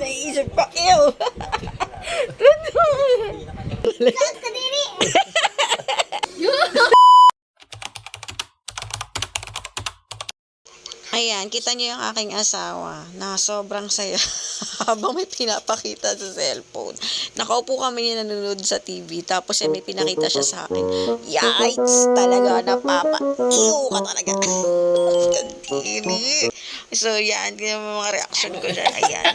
Naiisip pa, ew. Ayan, kita niyo yung aking asawa na sobrang saya habang may pinapakita sa cellphone. Nakaupo kami niya nanonood sa TV, tapos may pinakita siya sa akin. Yikes! Talaga, napapa-ew ka talaga. Kandiri. So, yan. Yung mga reaction ko dyan. Ayan.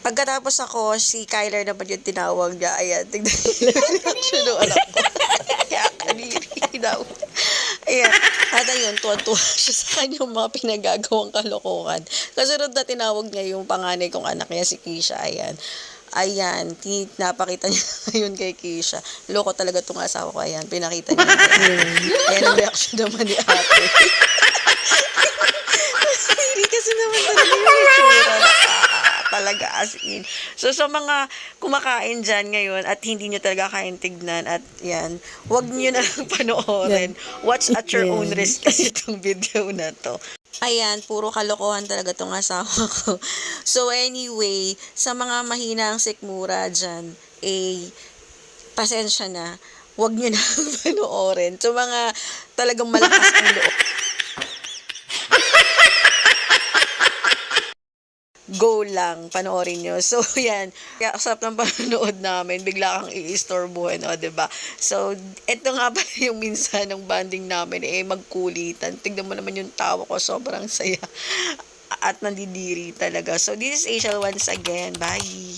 Pagkatapos ako, si Kyler naman yung tinawag niya. Ayan, tignan niyo yung reaction ng anak ko. Kaya kaniri daw. Ayan. At ayun, tuwan-tuwa siya sa kanyang mga pinagagawang kalokohan. Kasunod na tinawag niya yung panganay kong anak niya, si Kisha. Ayan. Ayan, napakita niya ngayon kay Kisha. Loko talaga itong asawa ko. Ayan, pinakita niya. Ayan ang reaction naman ni ate. Hindi kasi naman talaga yung itsura na talaga as in. So, sa mga kumakain dyan ngayon at hindi nyo talaga kain tignan at yan, wag nyo na lang panoorin. Watch at your own risk kasi itong video na to. Ayan, puro kalokohan talaga itong asawa ko. So, anyway, sa mga mahinang sikmura dyan, pasensya na. Wag nyo na panoorin. So, mga talagang malakas ang loob. Go lang, panoorin nyo. So, yan. Kaya sarap ng panonood namin. Bigla kang i-istorbohin, o, diba? So, eto nga pala yung minsan ng banding namin, magkulitan. Tignan mo naman yung tawa ko, sobrang saya. At nandidiri talaga. So, this is Asiel once again. Bye!